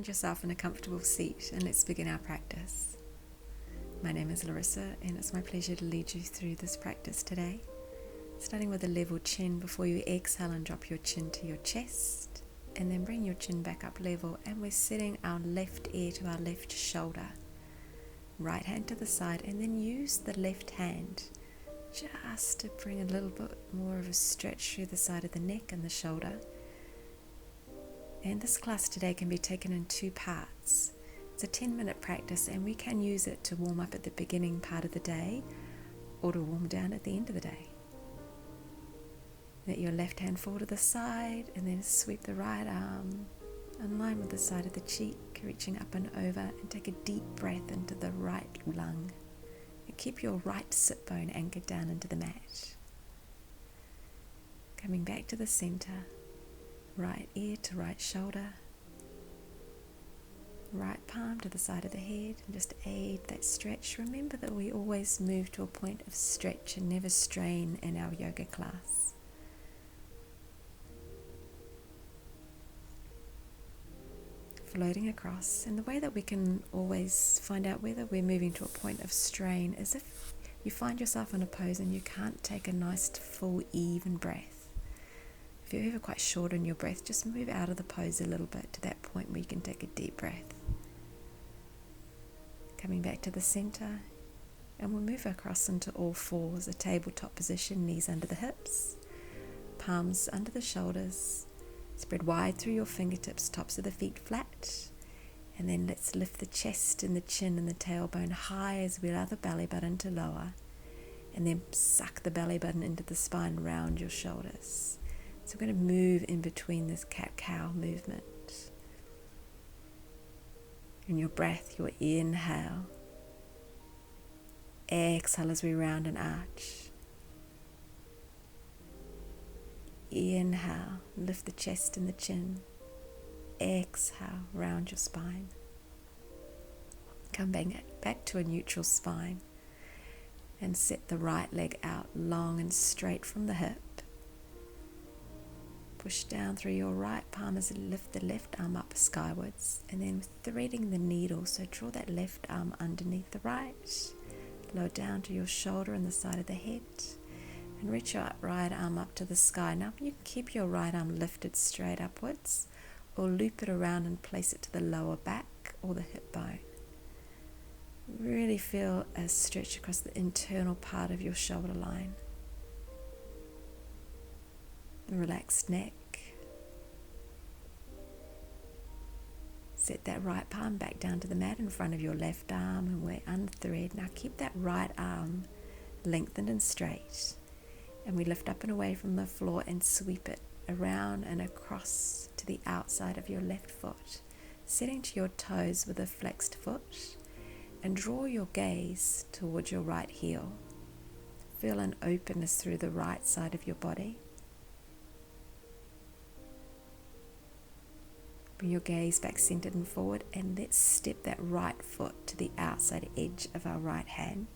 yourself in a comfortable seat and let's begin our practice. My name is Larissa and it's my pleasure to lead you through this practice today. Starting with a level chin before you exhale and drop your chin to your chest, and then bring your chin back up level, and we're setting our left ear to our left shoulder. Right hand to the side, and then use the left hand just to bring a little bit more of a stretch through the side of the neck and the shoulder. And this class today can be taken in two parts. It's a 10-minute practice and we can use it to warm up at the beginning part of the day or to warm down at the end of the day. Let your left hand fall to the side and then sweep the right arm in line with the side of the cheek, reaching up and over, and take a deep breath into the right lung. And keep your right sit bone anchored down into the mat. Coming back to the center, right ear to right shoulder, right palm to the side of the head, and just aid that stretch. Remember that we always move to a point of stretch and never strain in our yoga class. Floating across, and the way that we can always find out whether we're moving to a point of strain is if you find yourself in a pose and you can't take a nice full even breath. If you're ever quite short on your breath, just move out of the pose a little bit to that point where you can take a deep breath. Coming back to the center, and we'll move across into all fours, a tabletop position, knees under the hips, palms under the shoulders. Spread wide through your fingertips, tops of the feet flat, and then let's lift the chest and the chin and the tailbone high as we allow the belly button to lower, and then suck the belly button into the spine, round your shoulders. So we're going to move in between this cat-cow movement. In your breath, your inhale. Exhale as we round and arch. Inhale, lift the chest and the chin. Exhale, round your spine. Come back to a neutral spine and set the right leg out long and straight from the hip. Push down through your right palm as you lift the left arm up skywards, and then threading the needle, so draw that left arm underneath the right, lower down to your shoulder and the side of the head, and reach your right arm up to the sky. Now you can keep your right arm lifted straight upwards, or loop it around and place it to the lower back or the hip bone. Really feel a stretch across the internal part of your shoulder line. The relaxed neck. Set that right palm back down to the mat in front of your left arm, and we're unthread. Now keep that right arm lengthened and straight. And we lift up and away from the floor and sweep it around and across to the outside of your left foot, setting to your toes with a flexed foot, and draw your gaze towards your right heel. Feel an openness through the right side of your body. Bring your gaze back centered and forward, and let's step that right foot to the outside edge of our right hand.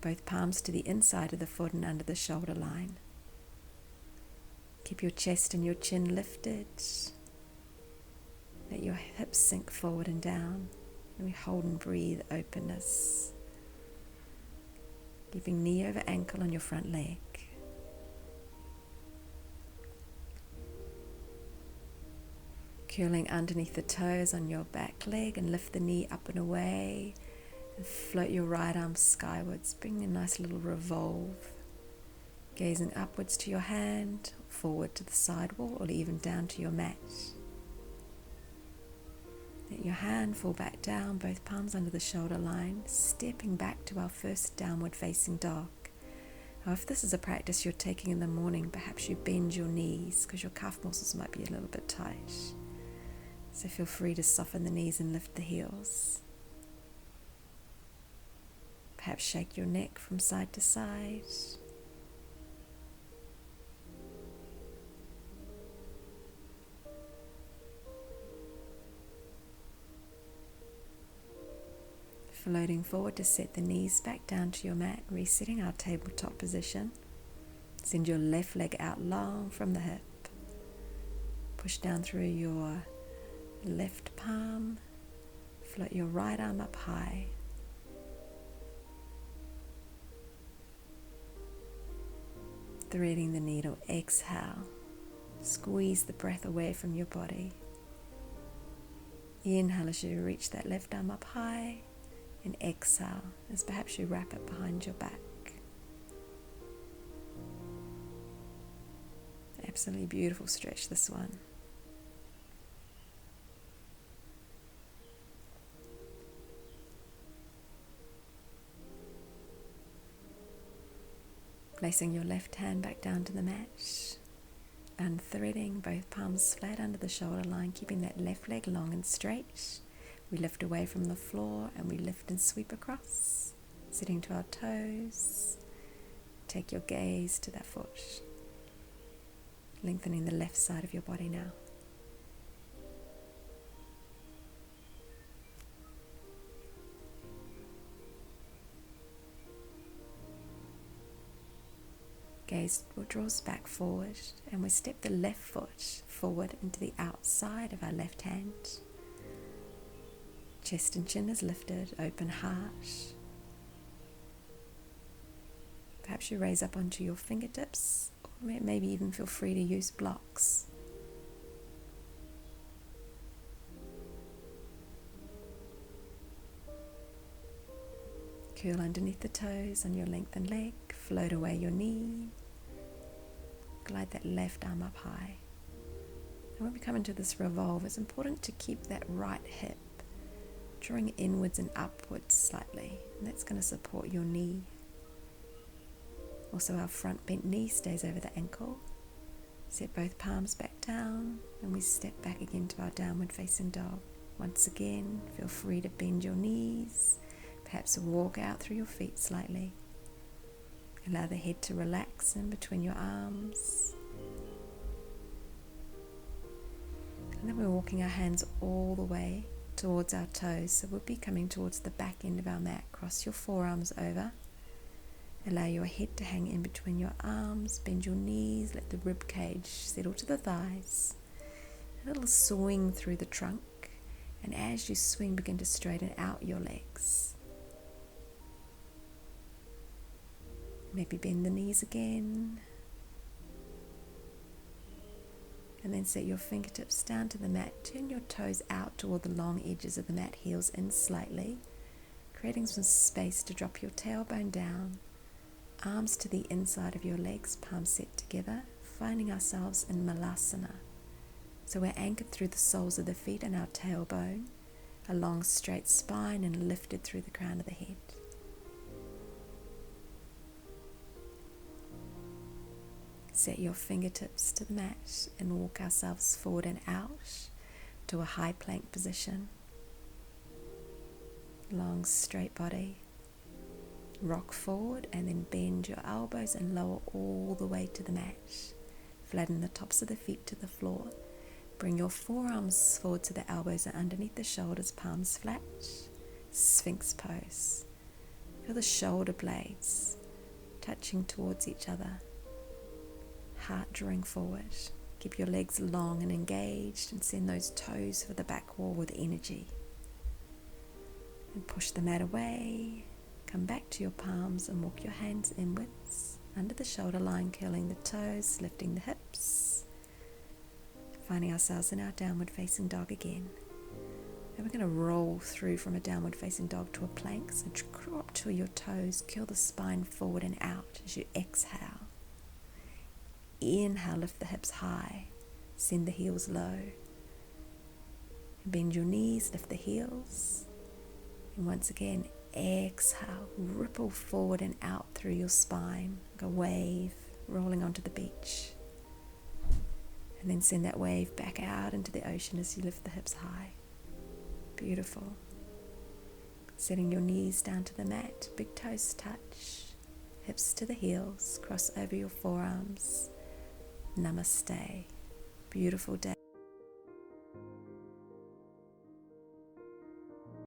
Both palms to the inside of the foot and under the shoulder line. Keep your chest and your chin lifted. Let your hips sink forward and down. And we hold and breathe openness. Keeping knee over ankle on your front leg. Curling underneath the toes on your back leg, and lift the knee up and away. And float your right arm skywards, bring a nice little revolve, gazing upwards to your hand, forward to the side wall, or even down to your mat. Let your hand fall back down, both palms under the shoulder line, stepping back to our first downward facing dog. Now if this is a practice you're taking in the morning, perhaps you bend your knees because your calf muscles might be a little bit tight. So feel free to soften the knees and lift the heels. Perhaps shake your neck from side to side. Floating forward to set the knees back down to your mat, resetting our tabletop position. Send your left leg out long from the hip. Push down through your Left palm, float your right arm up high. Threading the needle, exhale. Squeeze the breath away from your body. Inhale as you reach that left arm up high, and exhale as perhaps you wrap it behind your back. Absolutely beautiful stretch, this one. Placing your left hand back down to the mat, unthreading, both palms flat under the shoulder line, keeping that left leg long and straight. We lift away from the floor and we lift and sweep across, sitting to our toes. Take your gaze to that foot, lengthening the left side of your body now. Gaze draws back forward, and we step the left foot forward into the outside of our left hand. Chest and chin is lifted, open heart. Perhaps you raise up onto your fingertips, or maybe even feel free to use blocks. Curl underneath the toes on your lengthened leg, float away your knee. Glide that left arm up high. And when we come into this revolve, it's important to keep that right hip drawing inwards and upwards slightly, and that's going to support your knee. Also, our front bent knee stays over the ankle. Set both palms back down, and we step back again to our downward facing dog. Once again, feel free to bend your knees, perhaps walk out through your feet slightly. Allow the head to relax in between your arms. And then we're walking our hands all the way towards our toes. So we'll be coming towards the back end of our mat. Cross your forearms over. Allow your head to hang in between your arms. Bend your knees. Let the rib cage settle to the thighs. A little swing through the trunk. And as you swing, begin to straighten out your legs. Maybe bend the knees again. And then set your fingertips down to the mat. Turn your toes out toward the long edges of the mat, heels in slightly, creating some space to drop your tailbone down. Arms to the inside of your legs, palms set together, finding ourselves in Malasana. So we're anchored through the soles of the feet and our tailbone, a long straight spine, and lifted through the crown of the head. Set your fingertips to the mat and walk ourselves forward and out to a high plank position. Long straight body. Rock forward and then bend your elbows and lower all the way to the mat. Flatten the tops of the feet to the floor. Bring your forearms forward to the elbows and underneath the shoulders, palms flat. Sphinx pose. Feel the shoulder blades touching towards each other. Heart drawing forward. Keep your legs long and engaged, and send those toes for the back wall with energy. And push the mat away. Come back to your palms and walk your hands inwards, under the shoulder line, curling the toes, lifting the hips. Finding ourselves in our downward facing dog again. And we're going to roll through from a downward facing dog to a plank. So drop to your toes, curl the spine forward and out as you exhale. Inhale, lift the hips high, send the heels low. Bend your knees, lift the heels. And once again, exhale, ripple forward and out through your spine, like a wave rolling onto the beach. And then send that wave back out into the ocean as you lift the hips high. Beautiful. Setting your knees down to the mat, big toes touch, hips to the heels, cross over your forearms. Namaste. Beautiful day.